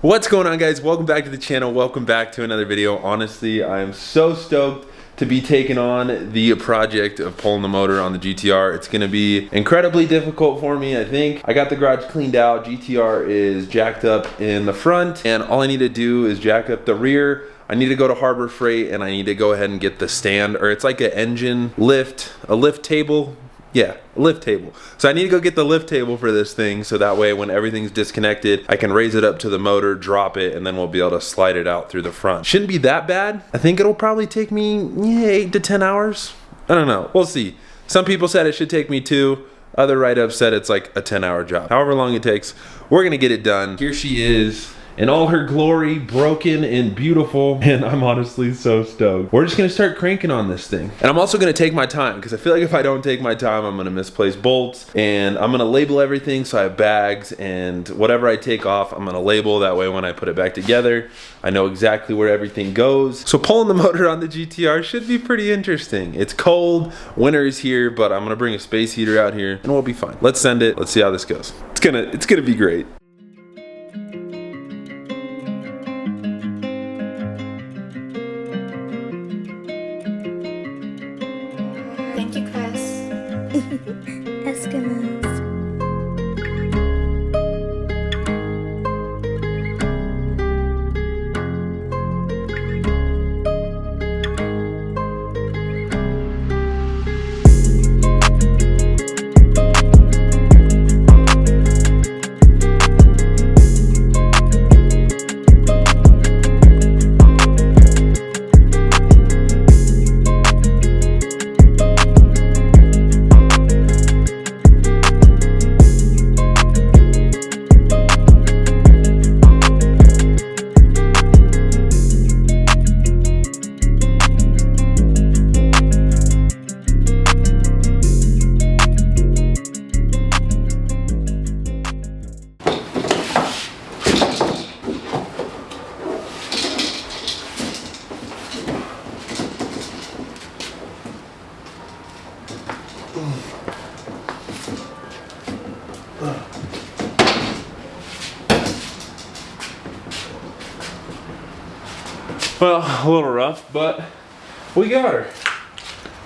What's going on, guys? Welcome back to the channel. Welcome back to another video. Honestly, I am so stoked to be taking on the project of pulling the motor on the GTR. It's gonna be incredibly difficult for me, I think. I got the garage cleaned out. GTR is jacked up in the front, and all I need to do is jack up the rear. I need to go to Harbor Freight, and I need to go ahead and get the stand, or it's like an engine lift, a lift table. Yeah, a lift table. So I need to go get the lift table for this thing, so that way when everything's disconnected, I can raise it up to the motor, drop it, and then we'll be able to slide it out through the front. Shouldn't be that bad. I think it'll probably take me 8 to 10 hours. I don't know, we'll see. Some people said it should take me 2. Other write-ups said it's like a 10-hour job. However long it takes, we're gonna get it done. Here she is, in all her glory, broken and beautiful, and I'm honestly so stoked. We're just gonna start cranking on this thing. And I'm also gonna take my time, because I feel like if I don't take my time, I'm gonna misplace bolts, and I'm gonna label everything so I have bags, and whatever I take off, I'm gonna label. That way when I put it back together, I know exactly where everything goes. So pulling the motor on the GTR should be pretty interesting. It's cold, winter is here, but I'm gonna bring a space heater out here, and we'll be fine. Let's send it, let's see how this goes. It's gonna be great. Thank you, Chris. Eskimos. Well, a little rough, but we got her.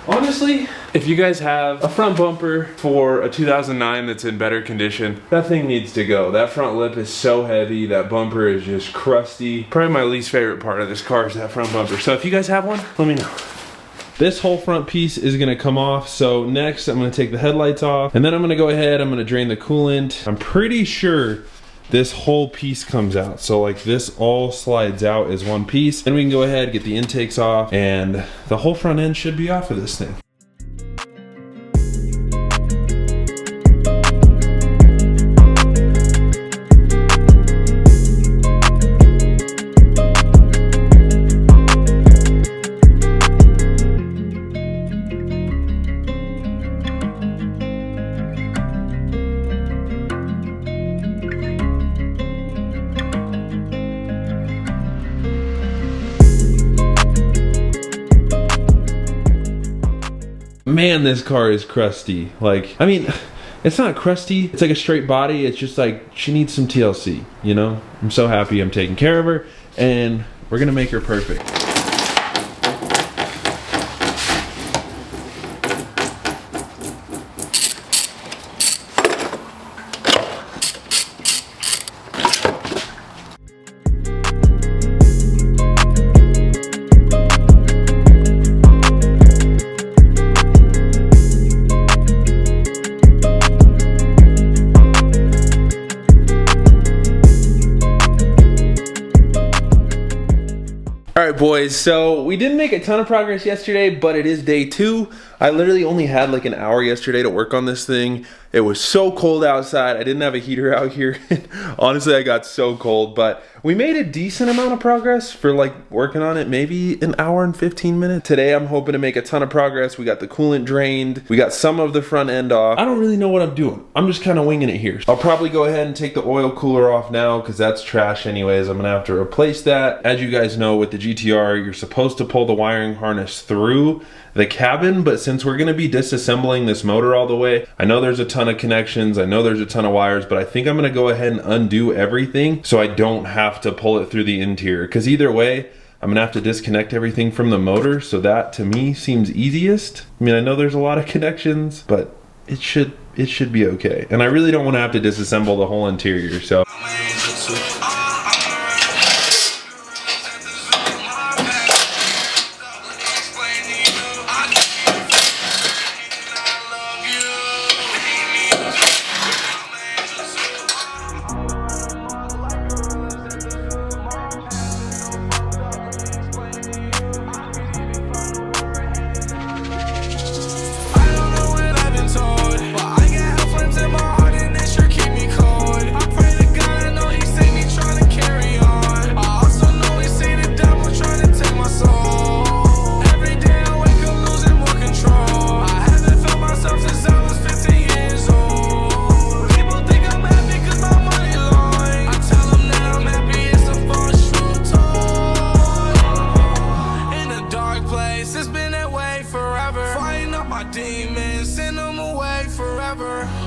Honestly, if you guys have a front bumper for a 2009 that's in better condition, that thing needs to go. That front lip is so heavy, that bumper is just crusty. Probably my least favorite part of this car is that front bumper. So if you guys have one, let me know. This whole front piece is gonna come off. So next I'm gonna take the headlights off, and then I'm gonna go ahead, I'm gonna drain the coolant. I'm pretty sure this whole piece comes out. So like this all slides out as one piece. Then we can go ahead, get the intakes off, and the whole front end should be off of this thing. Man, this car is crusty. Like, I mean, it's not crusty. It's like a straight body. It's just like, she needs some TLC, you know? I'm so happy I'm taking care of her, and we're gonna make her perfect. Alright boys, so we didn't make a ton of progress yesterday, but it is day 2. I literally only had like an hour yesterday to work on this thing. It was so cold outside. I didn't have a heater out here. Honestly, I got so cold, but we made a decent amount of progress for like working on it, maybe an hour and 15 minutes. Today, I'm hoping to make a ton of progress. We got the coolant drained. We got some of the front end off. I don't really know what I'm doing. I'm just kind of winging it here. I'll probably go ahead and take the oil cooler off now because that's trash anyways. I'm gonna have to replace that. As you guys know, with the GTR, you're supposed to pull the wiring harness through the cabin, but since we're gonna be disassembling this motor all the way, I know there's a ton ton of connections. I know there's a ton of wires, but I think I'm gonna go ahead and undo everything so I don't have to pull it through the interior. Because either way, I'm gonna have to disconnect everything from the motor. So that to me seems easiest. I mean, I know there's a lot of connections, but it should be okay. And I really don't wanna have to disassemble the whole interior, so.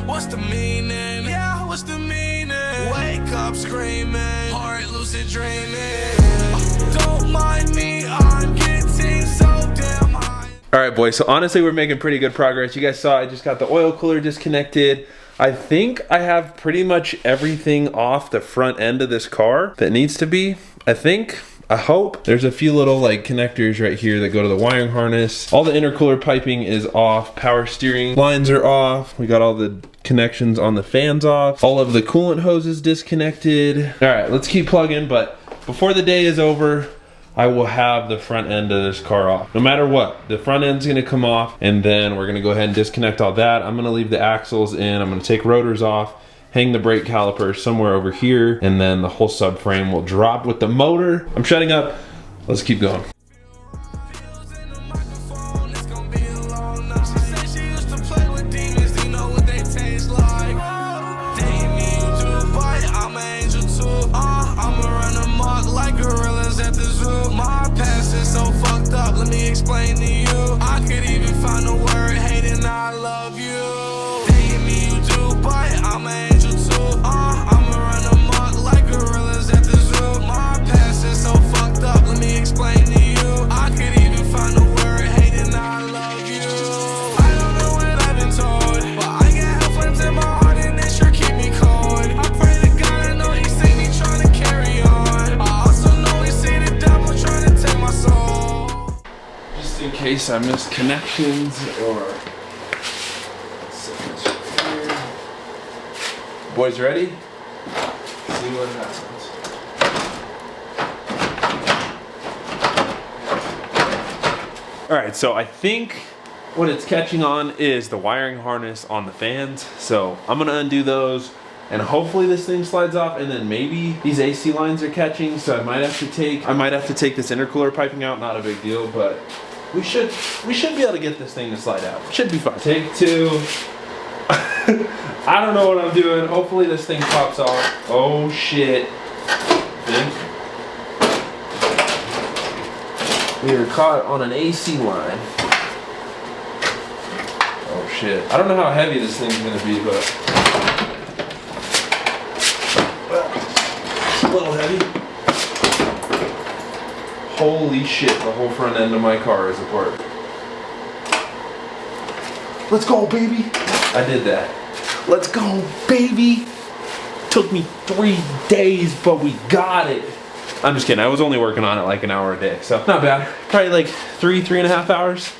What's the meaning? Yeah, what's the meaning? Wake up screaming, heart lucid dreaming. Don't mind me, I'm getting so damn high. All right, boys, so honestly, we're making pretty good progress. You guys saw I just got the oil cooler disconnected. I think I have pretty much everything off the front end of this car that needs to be, I hope. There's a few little like connectors right here that go to the wiring harness. All the intercooler piping is off. Power steering lines are off. We got all the connections on the fans off. All of the coolant hoses disconnected. All right, let's keep plugging, but before the day is over, I will have the front end of this car off. No matter what, the front end's gonna come off, and then we're gonna go ahead and disconnect all that. I'm gonna leave the axles in. I'm gonna take rotors off, hang the brake caliper somewhere over here, and then the whole subframe will drop with the motor. I'm shutting up. Let's keep going. Let me explain to you. I could even find a word hating I love you. Damn me you do, but I'm an angel too. I'ma run amok like gorillas at the zoo. My past is so fucked up. Let me explain to you. I could even find a word hating I love you. I don't know what I've been told, but I got hell flames in my heart and they sure keep me cold. I pray to God, I know He see me trying to carry on. I also know He see the devil trying to take my soul. In case I miss connections or boys ready? See what happens. All right, so I think what it's catching on is the wiring harness on the fans. So I'm gonna undo those and hopefully this thing slides off, and then maybe these AC lines are catching, so I might have to take this intercooler piping out. Not a big deal, but we should be able to get this thing to slide out. Should be fine. Take two. I don't know what I'm doing. Hopefully this thing pops off. Oh shit. We were caught on an AC line. Oh shit. I don't know how heavy this thing's gonna be, but it's a little heavy. Holy shit, the whole front end of my car is apart. Let's go, baby. I did that. Let's go, baby. Took me 3 days, but we got it. I'm just kidding. I was only working on it like an hour a day, so not bad. Probably like 3.5 hours.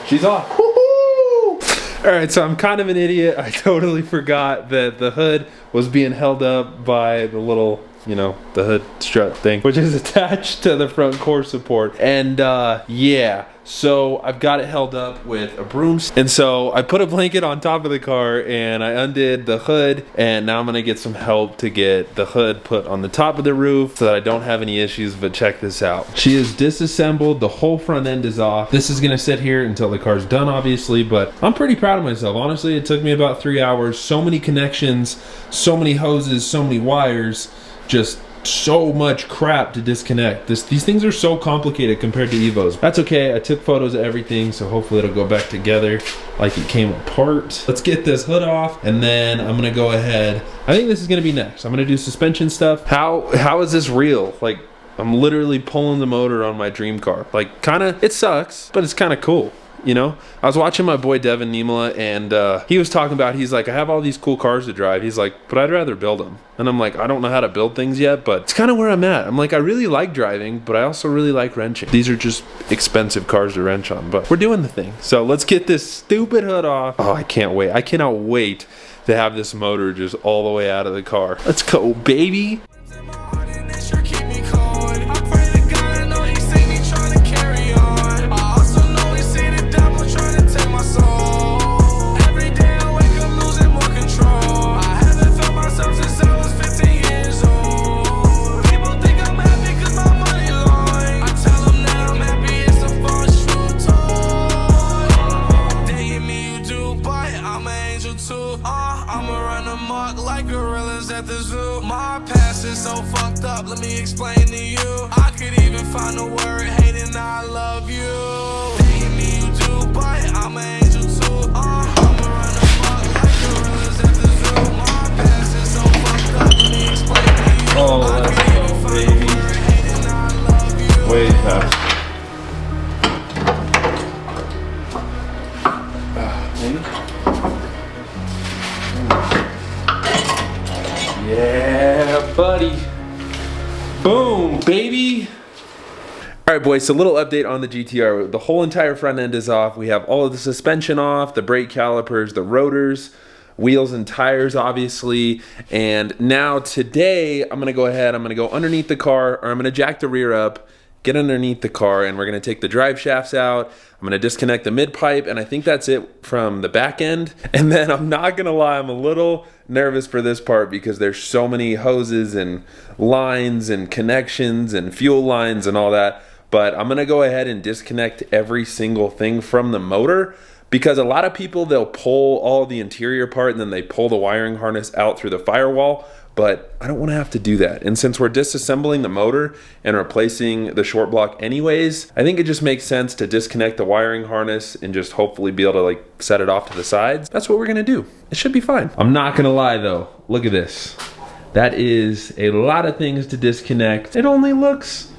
She's off. Woohoo! All right, so I'm kind of an idiot. I totally forgot that the hood was being held up by the little, you know, the hood strut thing, which is attached to the front core support. And yeah, so I've got it held up with a broom. And so I put a blanket on top of the car and I undid the hood, and now I'm gonna get some help to get the hood put on the top of the roof so that I don't have any issues. But check this out. She is disassembled, the whole front end is off. This is gonna sit here until the car's done, obviously, but I'm pretty proud of myself. Honestly, it took me about 3 hours, so many connections, so many hoses, so many wires, just so much crap to disconnect. These things are so complicated compared to Evo's. That's okay, I took photos of everything, so hopefully it'll go back together like it came apart. Let's get this hood off, and then I'm gonna go ahead. I think this is gonna be next. I'm gonna do suspension stuff. How is this real? Like, I'm literally pulling the motor on my dream car. Like, kinda, it sucks, but it's kinda cool. You know, I was watching my boy Devin Niemela, and he was talking about, he's like, I have all these cool cars to drive. He's like, but I'd rather build them. And I'm like, I don't know how to build things yet, but it's kind of where I'm at. I'm like, I really like driving, but I also really like wrenching. These are just expensive cars to wrench on, but we're doing the thing. So let's get this stupid hood off. Oh, I can't wait. I cannot wait to have this motor just all the way out of the car. Let's go, baby. So fucked up, let me explain to you. I could even find a word hating, I love you. Hate me, you do, but I'm an angel too. I'ma run amok like gorillas at the zoo. My past is so fucked up, let me explain to you. Oh, let's go, baby. Way fast. Yeah, buddy. Boom, baby. All right, boys, so a little update on the GTR. The whole entire front end is off. We have all of the suspension off, the brake calipers, the rotors, wheels and tires, obviously. And now today, I'm gonna go ahead, I'm gonna go underneath the car, or I'm gonna jack the rear up, get underneath the car, and we're gonna take the drive shafts out. I'm gonna disconnect the mid pipe, and I think that's it from the back end. And then I'm not gonna lie, I'm a little nervous for this part because there's so many hoses and lines and connections and fuel lines and all that. But I'm gonna go ahead and disconnect every single thing from the motor, because a lot of people, they'll pull all the interior part and then they pull the wiring harness out through the firewall. But I don't want to have to do that. And since we're disassembling the motor and replacing the short block anyways, I think it just makes sense to disconnect the wiring harness and just hopefully be able to like set it off to the sides. That's what we're gonna do. It should be fine. I'm not gonna lie though, look at this. That is a lot of things to disconnect. It only looks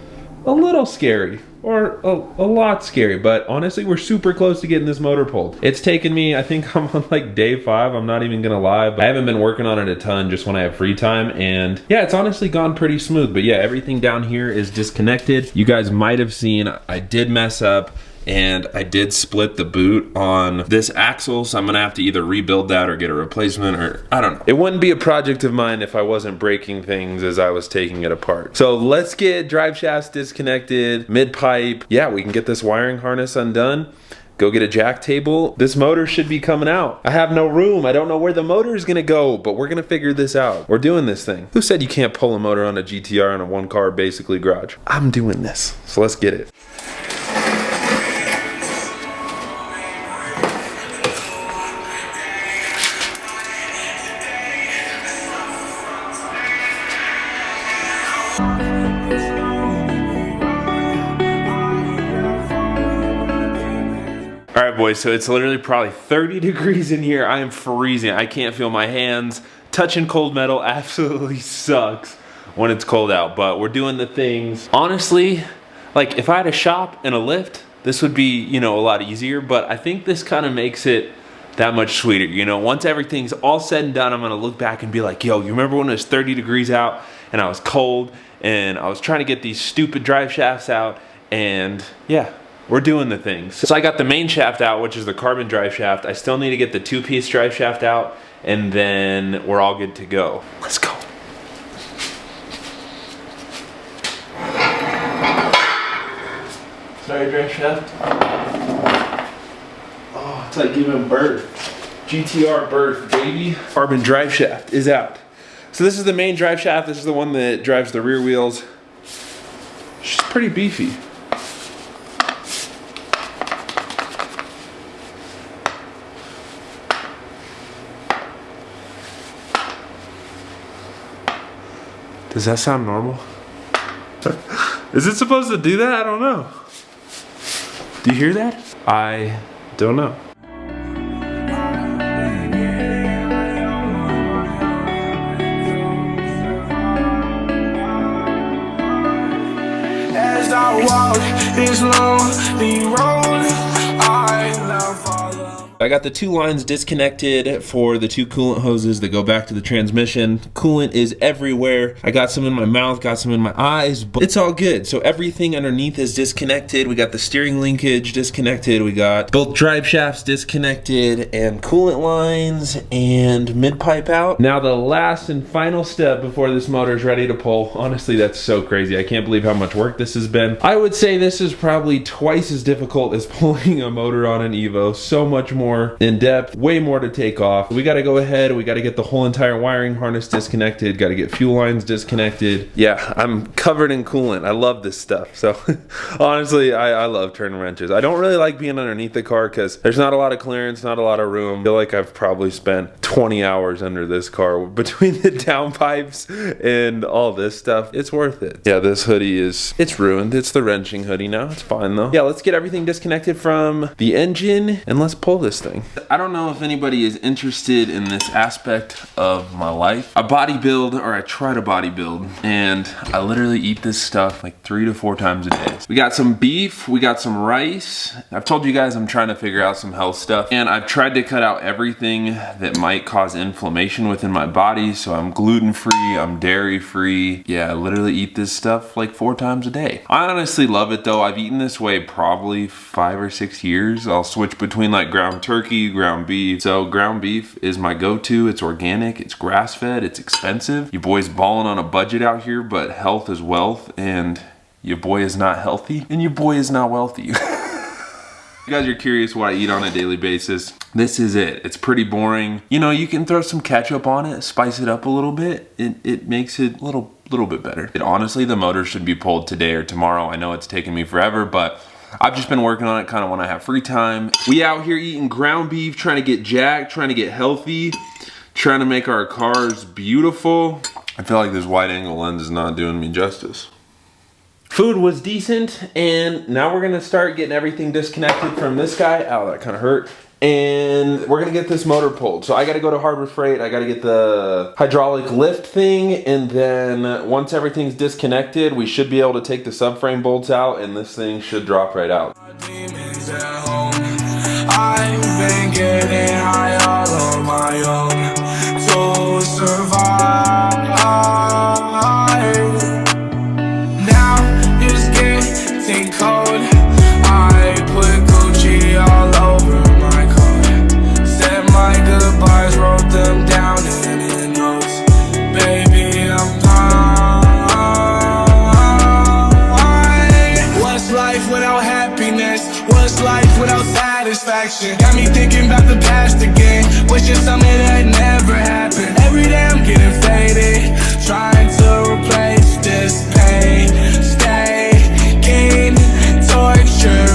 a little scary, or a lot scary, but honestly, we're super close to getting this motor pulled. It's taken me, I think I'm on like day 5, I'm not even gonna lie, but I haven't been working on it a ton just when I have free time, and yeah, it's honestly gone pretty smooth. But yeah, everything down here is disconnected. You guys might have seen, I did mess up, and I did split the boot on this axle, so I'm gonna have to either rebuild that or get a replacement, or I don't know. It wouldn't be a project of mine if I wasn't breaking things as I was taking it apart. So let's get drive shafts disconnected, mid pipe. Yeah, we can get this wiring harness undone. Go get a jack table. This motor should be coming out. I have no room. I don't know where the motor is gonna go, but we're gonna figure this out. We're doing this thing. Who said you can't pull a motor on a GTR in a one car basically garage? I'm doing this, so let's get it. All right, boys, so it's literally probably 30 degrees in here. I am freezing. I can't feel my hands. Touching cold metal absolutely sucks when it's cold out, but we're doing the things. Honestly, like if I had a shop and a lift, this would be, you know, a lot easier, but I think this kind of makes it that much sweeter. You know, once everything's all said and done, I'm gonna look back and be like, yo, you remember when it was 30 degrees out and I was cold and I was trying to get these stupid drive shafts out, and yeah, we're doing the things. So I got the main shaft out, which is the carbon drive shaft. I still need to get the 2-piece drive shaft out, and then we're all good to go. Let's go. Sorry, drive shaft. Oh, it's like giving birth. GTR birth, baby. Carbon drive shaft is out. So this is the main drive shaft. This is the one that drives the rear wheels. She's pretty beefy. Does that sound normal? Is it supposed to do that? I don't know. Do you hear that? I don't know. As I walk this lonely road, I love all of. I got the 2 lines disconnected for the 2 coolant hoses that go back to the transmission. Coolant is everywhere. I got some in my mouth, got some in my eyes, but it's all good. So everything underneath is disconnected. We got the steering linkage disconnected. We got both drive shafts disconnected and coolant lines and mid-pipe out. Now the last and final step before this motor is ready to pull. Honestly, that's so crazy. I can't believe how much work this has been. I would say this is probably twice as difficult as pulling a motor on an Evo. So much more in depth, way more to take off. We got to go ahead, we got to get the whole entire wiring harness disconnected, got to get fuel lines disconnected. Yeah, I'm covered in coolant. I love this stuff. So honestly, I love turning wrenches. I don't really like being underneath the car because there's not a lot of clearance, not a lot of room. I feel like I've probably spent 20 hours under this car between the downpipes and all this stuff. It's worth it. Yeah, this hoodie it's ruined. It's the wrenching hoodie now. It's fine though. Yeah, let's get everything disconnected from the engine and let's pull this thing. I don't know if anybody is interested in this aspect of my life. I bodybuild, or I try to bodybuild, and I literally eat this stuff like 3 to 4 times a day. We got some beef, we got some rice. I've told you guys I'm trying to figure out some health stuff, and I've tried to cut out everything that might cause inflammation within my body. So I'm gluten-free, I'm dairy-free. Yeah, I literally eat this stuff like 4 times a day. I honestly love it though. I've eaten this way probably 5 or 6 years. I'll switch between like ground turkey, ground beef. So ground beef is my go-to. It's organic, it's grass-fed, it's expensive. Your boy's balling on a budget out here, but health is wealth, and your boy is not healthy, and your boy is not wealthy. You guys are curious what I eat on a daily basis. This is it. It's pretty boring. You know, you can throw some ketchup on it, spice it up a little bit. It makes it a little bit better. Honestly, the motor should be pulled today or tomorrow. I know it's taken me forever, but I've just been working on it kind of when I have free time. We out here eating ground beef, trying to get jacked, trying to get healthy, trying to make our cars beautiful. I feel like this wide angle lens is not doing me justice. Food was decent, and now we're gonna start getting everything disconnected from this guy. Ow, that kind of hurt. And we're gonna get this motor pulled. So I gotta go to Harbor Freight, I gotta get the hydraulic lift thing, and then once everything's disconnected, we should be able to take the subframe bolts out, and this thing should drop right out. Demons at home. I've been getting high all on my own to survive. Now it's getting cold. I put Gucci all over my coat. Said my goodbyes, wrote them down in notes. Baby, I'm fine. What's life without happiness? What's life without satisfaction? Got me thinking about the past again, wishing something that never happened. Every day I'm getting faded, trying to replace this pain. Staying torture.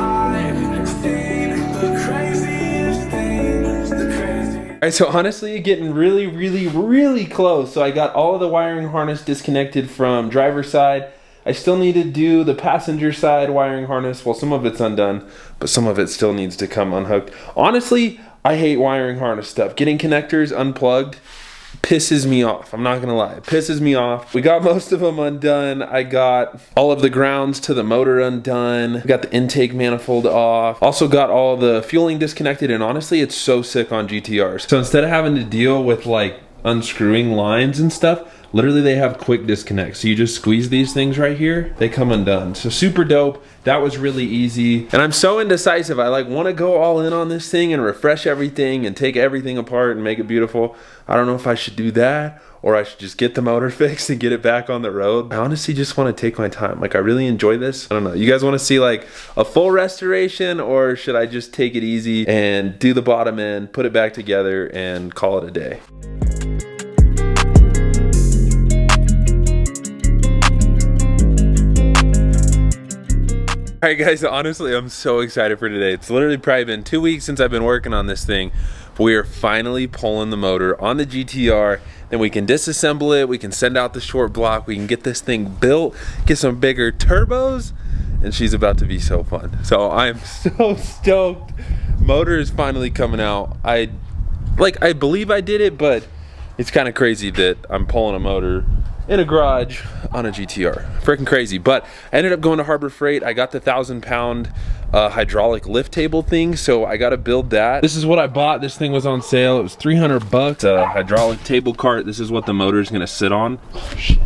I've seen the craziest things, the craziest. All right, so honestly, getting really close. So I got all of the wiring harness disconnected from driver's side. I still need to do the passenger side wiring harness. Well, some of it's undone, but some of it still needs to come unhooked. Honestly, I hate wiring harness stuff. Getting connectors unplugged pisses me off. I'm not gonna lie, it pisses me off. We got most of them undone. I got all of the grounds to the motor undone. We got the intake manifold off. Also got all the fueling disconnected, and honestly, it's so sick on GTRs. So instead of having to deal with like unscrewing lines and stuff, literally they have quick disconnects. So you just squeeze these things right here, they come undone. So super dope. That was really easy. And I'm so indecisive. I like want to go all in on this thing and refresh everything and take everything apart and make it beautiful. I don't know if I should do that or I should just get the motor fixed and get it back on the road. I honestly just want to take my time. Like, I really enjoy this. I don't know. You guys want to see like a full restoration, or should I just take it easy and do the bottom end, put it back together and call it a day? Alright guys, honestly I'm so excited for today. It's literally probably been 2 weeks since I've been working on this thing. We are finally pulling the motor on the GTR. Then we can disassemble it, we can send out the short block, we can get this thing built, get some bigger turbos, and she's about to be so fun. So I am so stoked. Motor is finally coming out. I believe I did it, but it's kind of crazy that I'm pulling a motor in a garage on a GTR. Freaking crazy. But I ended up going to Harbor Freight. I got the 1,000-pound hydraulic lift table thing, so I got to build that. This is what I bought. This thing was on sale. It was 300 bucks. A hydraulic table cart. This is what the motor is going to sit on. Oh, shit.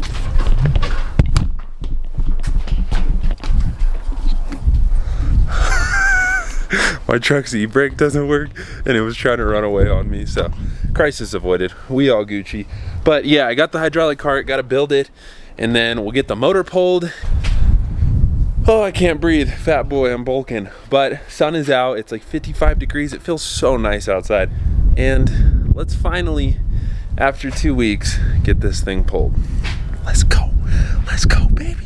My truck's e-brake doesn't work and it was trying to run away on me, so crisis avoided. We all Gucci. But yeah, I got the hydraulic cart, got to build it, and then we'll get the motor pulled. Oh, I can't breathe, fat boy, I'm bulking. But sun is out, it's like 55 degrees, it feels so nice outside. And let's finally, after 2 weeks, get this thing pulled. Let's go baby.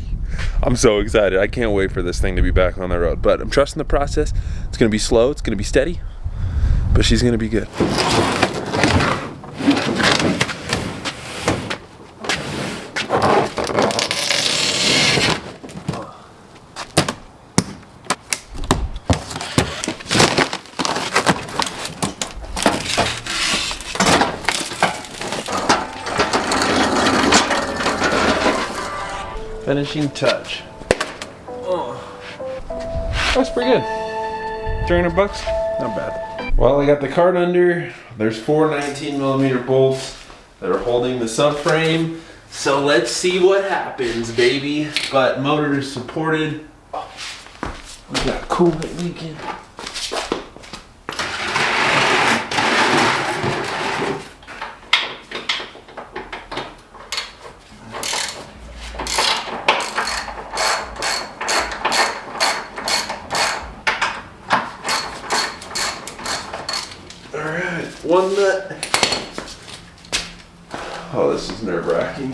I'm so excited. I can't wait for this thing to be back on the road. But I'm trusting the process. It's gonna be slow, it's gonna be steady, but she's gonna be good. Finishing touch. Oh, that's pretty good. 300 bucks, not bad. Well, I got the cart under. There's 4 19mm bolts that are holding the subframe. So let's see what happens, baby. But motor is supported. Oh, we got coolant leaking. Alright, one nut. Oh, this is nerve-wracking.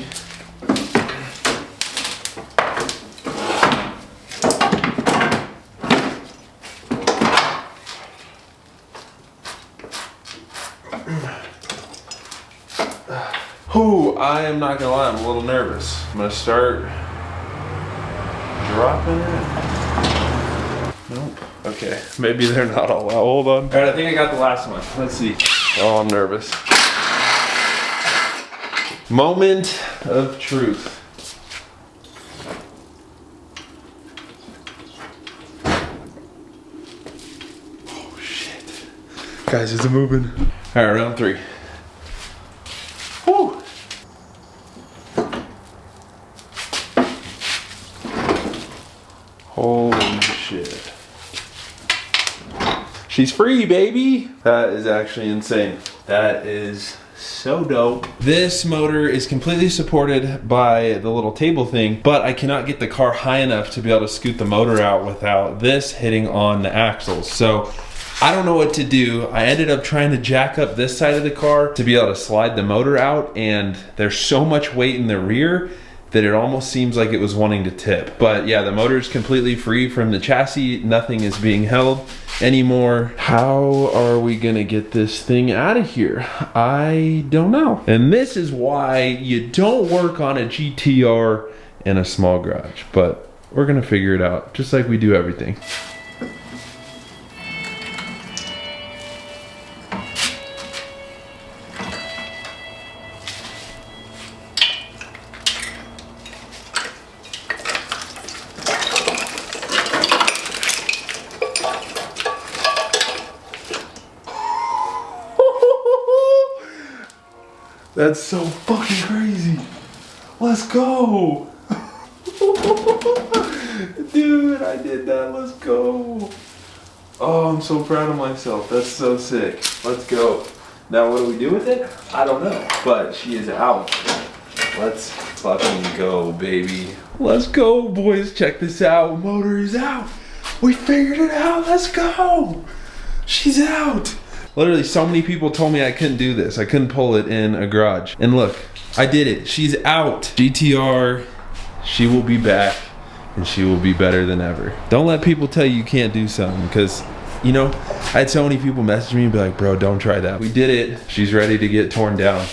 Whew, I am not gonna lie, I'm a little nervous. I'm gonna start dropping it. Nope. Okay, maybe they're not all out. Hold on. All right, I think I got the last one. Let's see. Oh, I'm nervous. Moment of truth. Oh, shit. Guys, is it moving? All right, round 3. Whew. Holy shit. She's free, baby. That is actually insane. That is so dope. This motor is completely supported by the little table thing, but I cannot get the car high enough to be able to scoot the motor out without this hitting on the axles. So I don't know what to do. I ended up trying to jack up this side of the car to be able to slide the motor out, and there's so much weight in the rear that it almost seems like it was wanting to tip. But yeah, the motor is completely free from the chassis. Nothing is being held anymore. How are we gonna get this thing out of here? I don't know. And this is why you don't work on a GTR in a small garage. But we're gonna figure it out, just like we do everything. That's so fucking crazy. Let's go. Dude, I did that. Let's go. Oh, I'm so proud of myself. That's so sick. Let's go. Now what do we do with it? I don't know. But she is out. Let's fucking go, baby. Let's go, boys. Check this out. Motor is out. We figured it out. Let's go. She's out. Literally, so many people told me I couldn't do this. I couldn't pull it in a garage. And look, I did it. She's out. GTR, she will be back, and she will be better than ever. Don't let people tell you you can't do something, because you know, I had so many people message me and be like, bro, don't try that. We did it. She's ready to get torn down.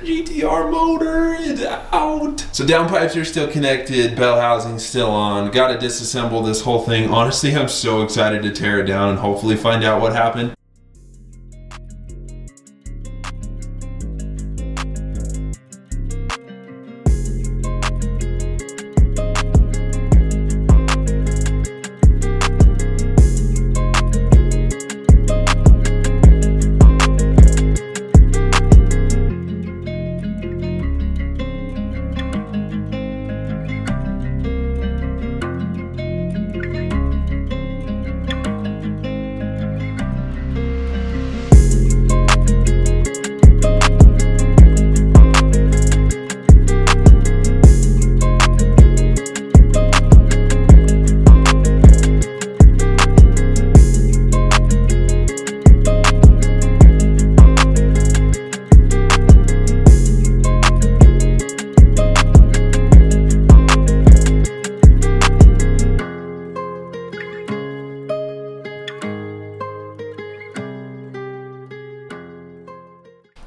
GTR motor is out. So downpipes are still connected, bell housing's still on. Got to disassemble this whole thing. Honestly, I'm so excited to tear it down and hopefully find out what happened.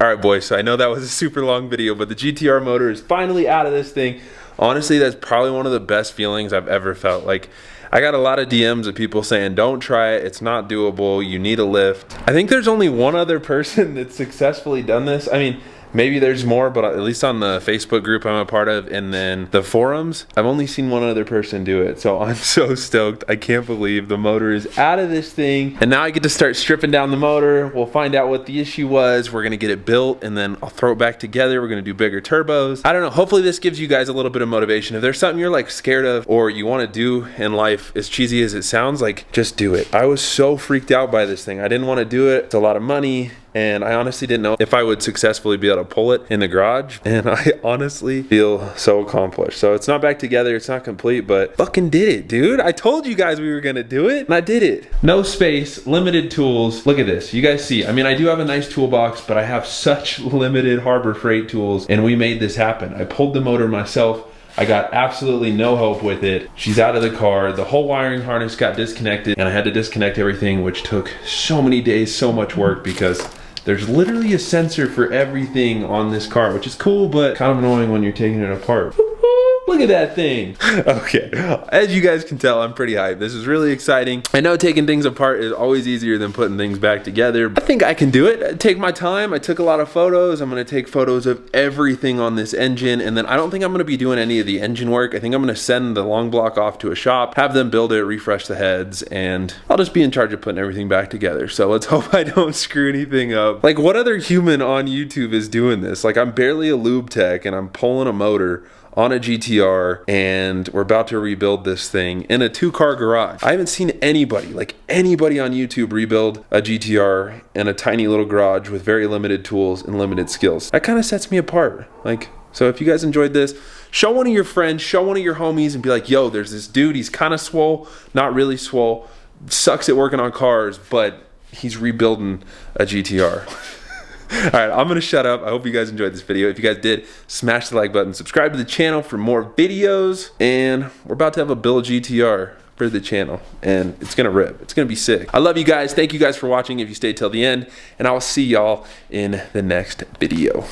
All right, boys, so I know that was a super long video, but the GTR motor is finally out of this thing. Honestly, that's probably one of the best feelings I've ever felt. Like, I got a lot of DMs of people saying, don't try it, it's not doable, you need a lift. I think there's only one other person that's successfully done this. I mean, maybe there's more, but at least on the Facebook group I'm a part of and then the forums, I've only seen one other person do it. So I'm so stoked. I can't believe the motor is out of this thing. And now I get to start stripping down the motor. We'll find out what the issue was. We're gonna get it built and then I'll throw it back together. We're gonna do bigger turbos. I don't know, hopefully this gives you guys a little bit of motivation. If there's something you're like scared of or you wanna do in life, as cheesy as it sounds, like just do it. I was so freaked out by this thing. I didn't wanna do it. It's a lot of money. And I honestly didn't know if I would successfully be able to pull it in the garage. And I honestly feel so accomplished. So it's not back together, it's not complete, but fucking did it, dude. I told you guys we were gonna do it, and I did it. No space, limited tools. Look at this, you guys see. I mean, I do have a nice toolbox, but I have such limited Harbor Freight tools, and we made this happen. I pulled the motor myself. I got absolutely no help with it. She's out of the car. The whole wiring harness got disconnected and I had to disconnect everything, which took so many days, so much work because there's literally a sensor for everything on this car, which is cool, but kind of annoying when you're taking it apart. Look at that thing. Okay, as you guys can tell, I'm pretty hyped. This is really exciting. I know taking things apart is always easier than putting things back together, but I think I can do it. I take my time. I took a lot of photos. I'm gonna take photos of everything on this engine, and then I don't think I'm gonna be doing any of the engine work. I think I'm gonna send the long block off to a shop, have them build it, refresh the heads, and I'll just be in charge of putting everything back together. So let's hope I don't screw anything up. Like, what other human on YouTube is doing this? Like, I'm barely a lube tech, and I'm pulling a motor on a GTR and we're about to rebuild this thing in a 2-car garage. I haven't seen anybody, like anybody on YouTube, rebuild a GTR in a tiny little garage with very limited tools and limited skills. That kind of sets me apart. Like, so if you guys enjoyed this, show one of your friends, show one of your homies and be like, yo, there's this dude, he's kind of swole, not really swole, sucks at working on cars, but he's rebuilding a GTR. All right, I'm gonna shut up. I hope you guys enjoyed this video. If you guys did, smash the like button, subscribe to the channel for more videos, and we're about to have a build GTR for the channel, and it's gonna rip. It's gonna be sick. I love you guys. Thank you guys for watching if you stayed till the end, and I will see y'all in the next video.